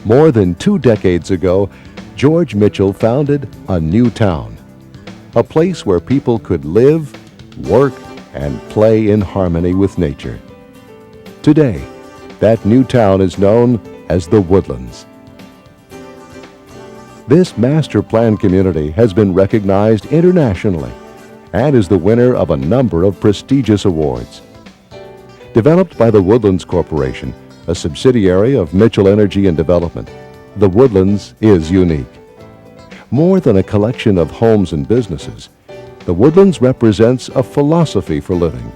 More than 2 decades ago, George Mitchell founded a new town, a place where people could live, work, and play in harmony with nature. Today, that new town is known as the Woodlands. This master plan community has been recognized internationally and is the winner of a number of prestigious awards. Developed by the Woodlands Corporation, a subsidiary of Mitchell Energy and Development, the Woodlands is unique. More than a collection of homes and businesses, the Woodlands represents a philosophy for living,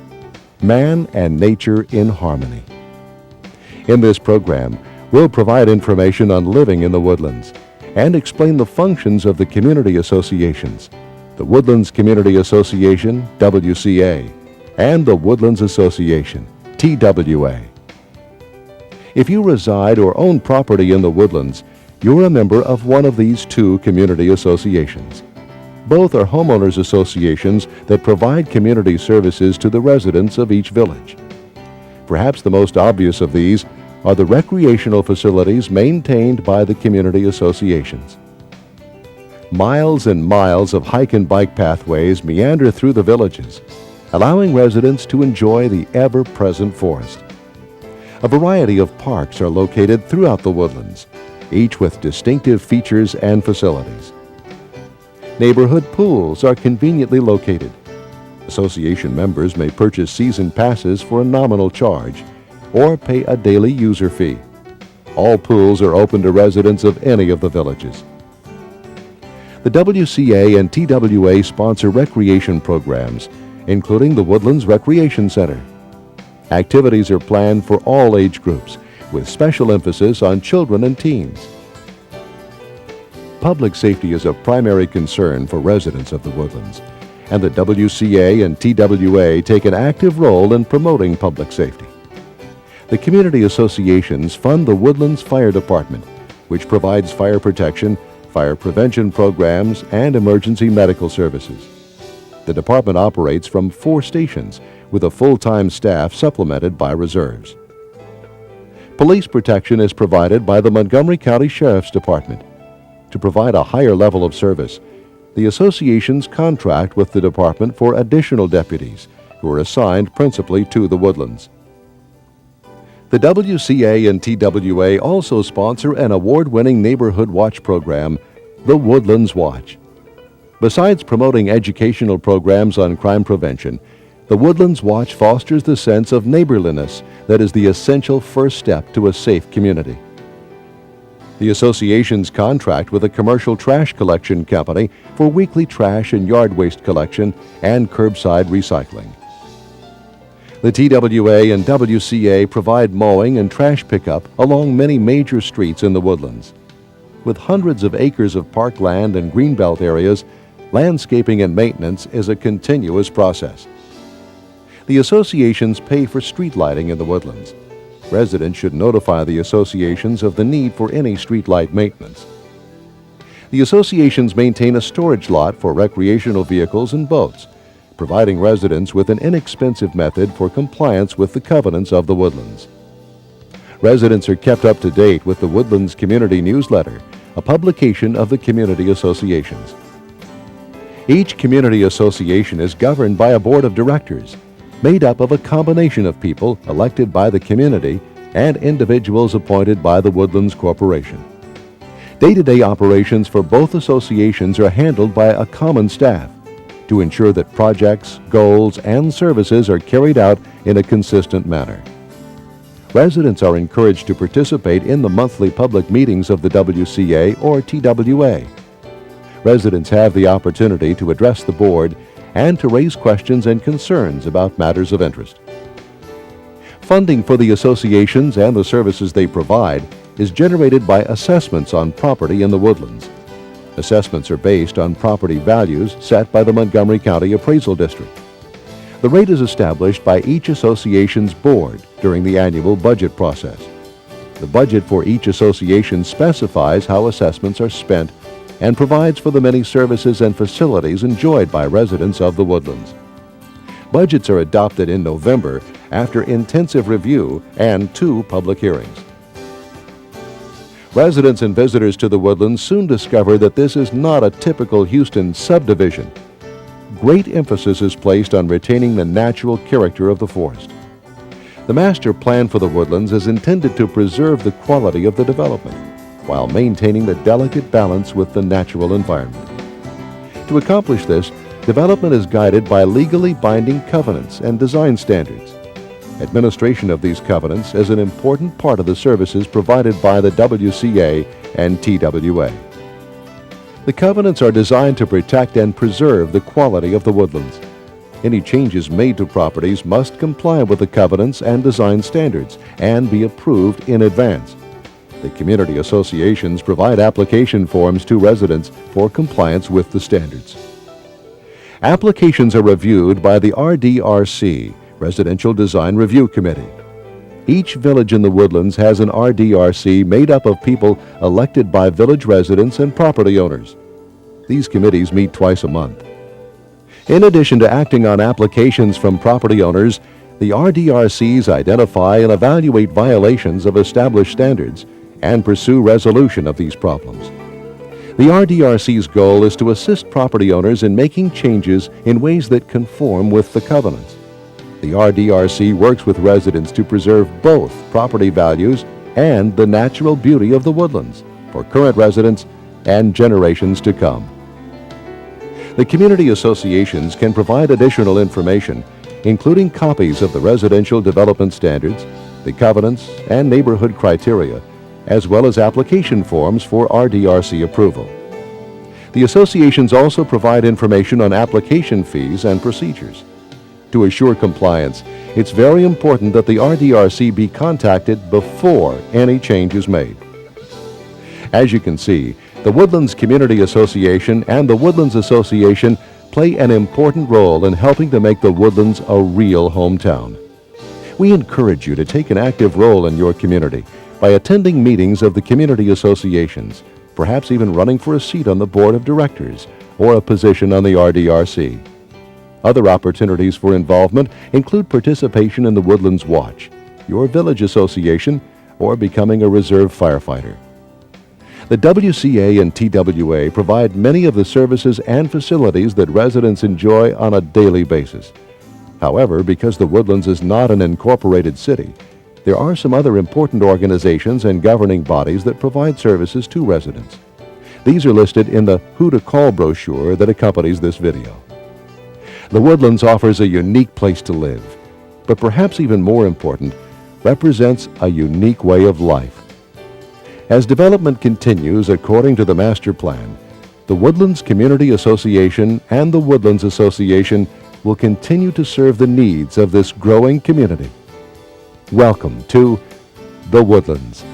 man and nature in harmony. In this program, we'll provide information on living in the Woodlands and explain the functions of the community associations, the Woodlands Community Association, WCA, and the Woodlands Association, TWA. If you reside or own property in the Woodlands, you're a member of one of these two community associations. Both are homeowners associations that provide community services to the residents of each village. Perhaps the most obvious of these are the recreational facilities maintained by the community associations. Miles and miles of hike and bike pathways meander through the villages, allowing residents to enjoy the ever-present forest. A variety of parks are located throughout the Woodlands, each with distinctive features and facilities. Neighborhood pools are conveniently located. Association members may purchase season passes for a nominal charge or pay a daily user fee. All pools are open to residents of any of the villages. The WCA and TWA sponsor recreation programs, including the Woodlands Recreation Center. Activities are planned for all age groups, with special emphasis on children and teens. Public safety is a primary concern for residents of the Woodlands, and the WCA and TWA take an active role in promoting public safety. The community associations fund the Woodlands Fire Department, which provides fire protection, fire prevention programs, and emergency medical services. The department operates from 4 stations, with a full-time staff supplemented by reserves. Police protection is provided by the Montgomery County Sheriff's Department. To provide a higher level of service, the associations contract with the department for additional deputies, who are assigned principally to the Woodlands. The WCA and TWA also sponsor an award-winning neighborhood watch program, the Woodlands Watch. Besides promoting educational programs on crime prevention, the Woodlands Watch fosters the sense of neighborliness that is the essential first step to a safe community. The associations contract with a commercial trash collection company for weekly trash and yard waste collection and curbside recycling. The TWA and WCA provide mowing and trash pickup along many major streets in the Woodlands. With hundreds of acres of parkland and greenbelt areas, landscaping and maintenance is a continuous process. The associations pay for street lighting in the Woodlands. Residents should notify the associations of the need for any streetlight maintenance. The associations maintain a storage lot for recreational vehicles and boats, providing residents with an inexpensive method for compliance with the covenants of the Woodlands. Residents are kept up to date with the Woodlands Community Newsletter, a publication of the community associations. Each community association is governed by a board of directors, made up of a combination of people elected by the community and individuals appointed by the Woodlands Corporation. Day-to-day operations for both associations are handled by a common staff to ensure that projects, goals, and services are carried out in a consistent manner. Residents are encouraged to participate in the monthly public meetings of the WCA or TWA. Residents have the opportunity to address the board and to raise questions and concerns about matters of interest. Funding for the associations and the services they provide is generated by assessments on property in the Woodlands. Assessments are based on property values set by the Montgomery County Appraisal District. The rate is established by each association's board during the annual budget process. The budget for each association specifies how assessments are spent and provides for the many services and facilities enjoyed by residents of the Woodlands. Budgets are adopted in November after intensive review and 2 public hearings. Residents and visitors to the Woodlands soon discover that this is not a typical Houston subdivision. Great emphasis is placed on retaining the natural character of the forest. The master plan for the Woodlands is intended to preserve the quality of the development while maintaining the delicate balance with the natural environment. To accomplish this, development is guided by legally binding covenants and design standards. Administration of these covenants is an important part of the services provided by the WCA and TWA. The covenants are designed to protect and preserve the quality of the woodlands. Any changes made to properties must comply with the covenants and design standards and be approved in advance. The community associations provide application forms to residents for compliance with the standards. Applications are reviewed by the RDRC, Residential Design Review Committee. Each village in the Woodlands has an RDRC made up of people elected by village residents and property owners. These committees meet twice a month. In addition to acting on applications from property owners, the RDRCs identify and evaluate violations of established standards and pursue resolution of these problems. The RDRC's goal is to assist property owners in making changes in ways that conform with the covenants. The RDRC works with residents to preserve both property values and the natural beauty of the woodlands for current residents and generations to come. The community associations can provide additional information, including copies of the residential development standards, the covenants, and neighborhood criteria, as well as application forms for RDRC approval. The associations also provide information on application fees and procedures. To assure compliance, it's very important that the RDRC be contacted before any change is made. As you can see, the Woodlands Community Association and the Woodlands Association play an important role in helping to make the Woodlands a real hometown. We encourage you to take an active role in your community by attending meetings of the community associations, perhaps even running for a seat on the board of directors or a position on the RDRC. Other opportunities for involvement include participation in the Woodlands Watch, your village association, or becoming a reserve firefighter. The WCA and TWA provide many of the services and facilities that residents enjoy on a daily basis. However, because the Woodlands is not an incorporated city, there are some other important organizations and governing bodies that provide services to residents. These are listed in the Who to Call brochure that accompanies this video. The Woodlands offers a unique place to live, but perhaps even more important, represents a unique way of life. As development continues according to the master plan, the Woodlands Community Association and the Woodlands Association will continue to serve the needs of this growing community. Welcome to the Woodlands.